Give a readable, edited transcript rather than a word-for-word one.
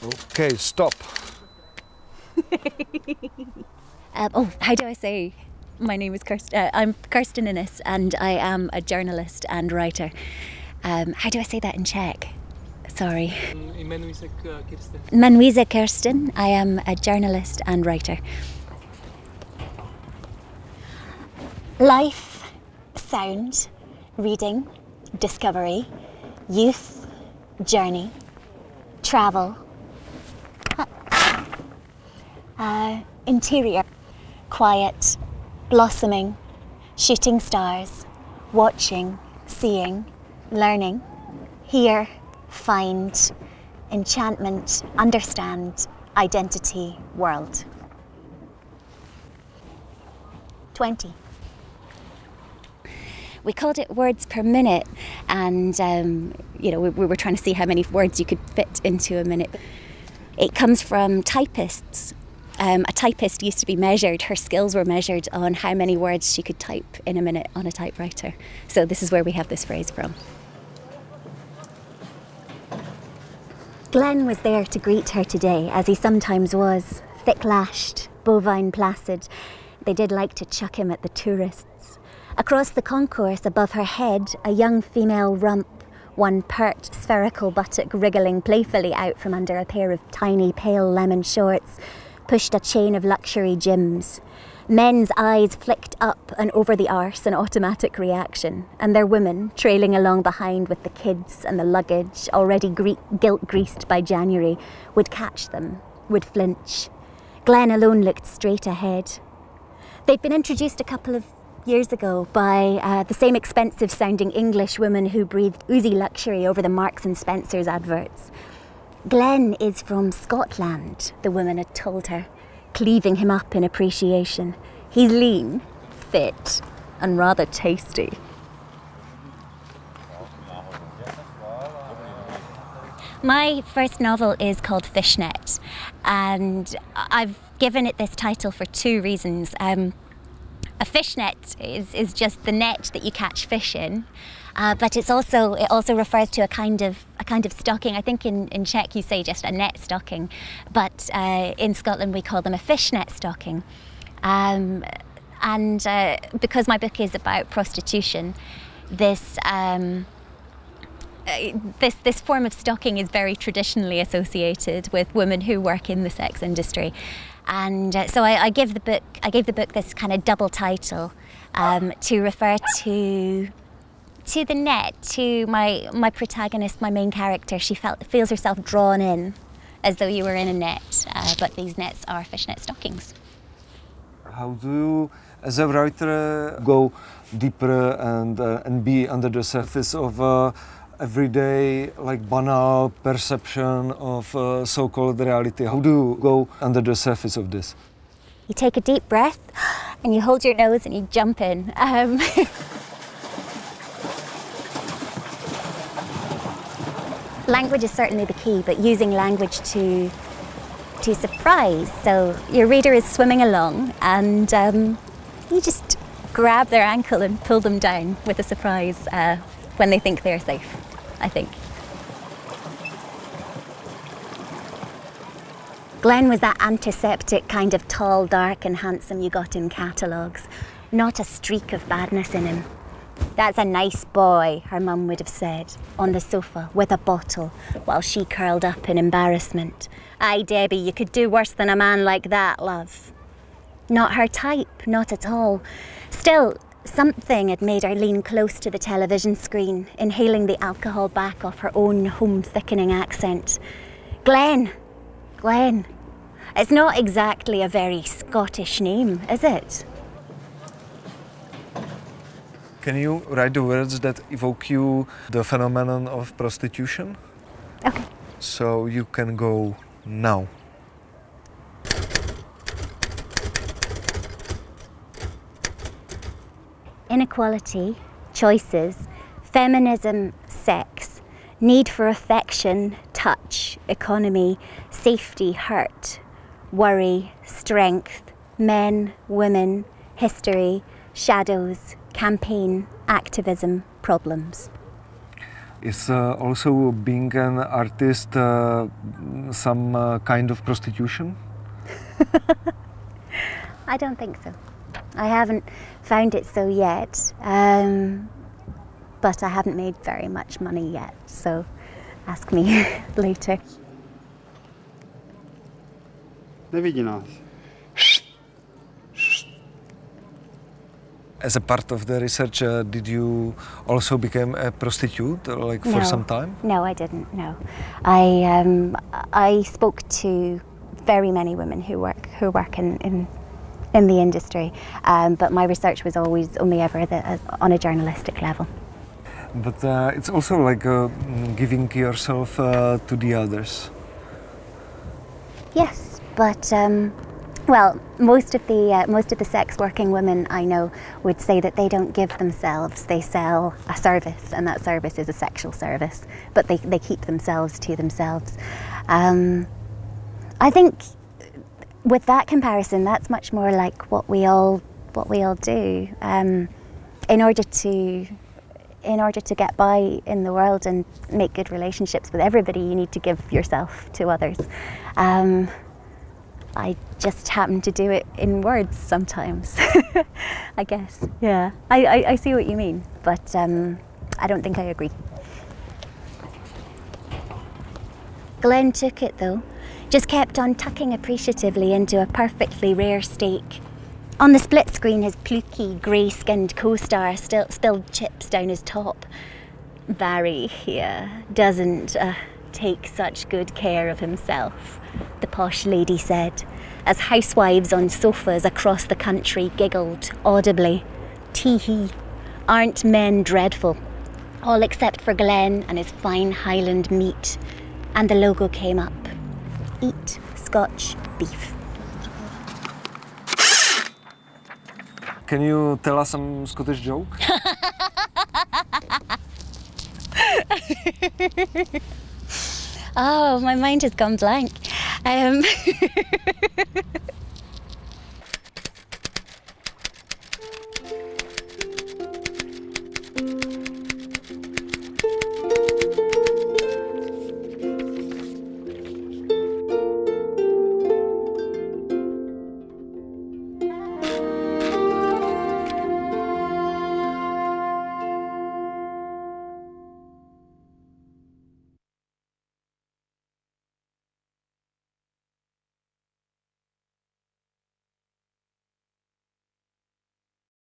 Okay, stop. How do I say? My name is Kirstin. I'm Kirstin Innes, and I am a journalist and writer. How do I say that in Czech? Sorry. Jmenuji se Kirstin. I am a journalist and writer. Life, sound, reading, discovery, youth, journey, travel, interior, quiet, blossoming, shooting stars, watching, seeing, learning, hear, find, enchantment, understand, identity, world. 20. We called it words per minute, and we were trying to see how many words you could fit into a minute. It comes from typists. A typist used to be measured, her skills were measured on how many words she could type in a minute on a typewriter. So this is where we have this phrase from. Glenn was there to greet her today, as he sometimes was, thick-lashed, bovine placid. They did like to chuck him at the tourists. Across the concourse above her head, a young female rump, one pert, spherical buttock wriggling playfully out from under a pair of tiny, pale lemon shorts, pushed a chain of luxury gyms. Men's eyes flicked up and over the arse in automatic reaction, and their women, trailing along behind with the kids and the luggage, already guilt-greased by January, would catch them, would flinch. Glenn alone looked straight ahead. They'd been introduced a couple of years ago by the same expensive-sounding English woman who breathed oozy luxury over the Marks and Spencer's adverts. Glenn is from Scotland, the woman had told her, cleaving him up in appreciation. He's lean, fit, and rather tasty. My first novel is called Fishnet, and I've given it this title for two reasons. A fishnet is just the net that you catch fish in, but it also refers to a kind of stocking. I think in Czech you say just a net stocking, but in Scotland we call them a fishnet stocking. Because my book is about prostitution, this form of stocking is very traditionally associated with women who work in the sex industry. And so I gave the book this kind of double title to refer to the net, to my protagonist, my main character. She feels herself drawn in, as though you were in a net, but these nets are fishnet stockings. How do you, as a writer, go deeper and be under the surface of everyday, like banal perception of so-called reality? How do you go under the surface of this? You take a deep breath and you hold your nose and you jump in. Language is certainly the key, but using language to surprise. So your reader is swimming along and you just grab their ankle and pull them down with a surprise when they think they're safe, I think. Glenn was that antiseptic kind of tall, dark and handsome you got in catalogues. Not a streak of badness in him. That's a nice boy, her mum would have said, on the sofa with a bottle while she curled up in embarrassment. Aye, Debbie, you could do worse than a man like that, love. Not her type, not at all. Still, something had made her lean close to the television screen, inhaling the alcohol back off her own home-thickening accent. Glenn. Glenn. It's not exactly a very Scottish name, is it? Can you write the words that evoke you the phenomenon of prostitution? Okay. So you can go now. Inequality, choices, feminism, sex, need for affection, touch, economy, safety, hurt, worry, strength, men, women, history, shadows, campaign, activism, problems. Is also being an artist some kind of prostitution? I don't think so. I haven't found it so yet, but I haven't made very much money yet, so ask me later. Nevidí nás. As a part of the research, did you also become a prostitute, like for some time? No, I didn't. No, I spoke to very many women who work in the industry, but my research was always only ever on a journalistic level. But it's also like giving yourself to the others. Yes, but well, most of the sex working women I know would say that they don't give themselves; they sell a service, and that service is a sexual service. But they keep themselves to themselves. I think with that comparison, that's much more like what we all do. In order to get by in the world and make good relationships with everybody, you need to give yourself to others. I just happen to do it in words sometimes, I guess. Yeah, I see what you mean, but I don't think I agree. Glenn took it though, just kept on tucking appreciatively into a perfectly rare steak. On the split screen, his pluky, grey-skinned co-star still spilled chips down his top. Barry here doesn't take such good care of himself, the posh lady said, as housewives on sofas across the country giggled audibly. Tee-hee, aren't men dreadful? All except for Glenn and his fine Highland meat. And the logo came up. Eat Scotch beef. Can you tell us some Scottish joke? Oh, my mind has gone blank.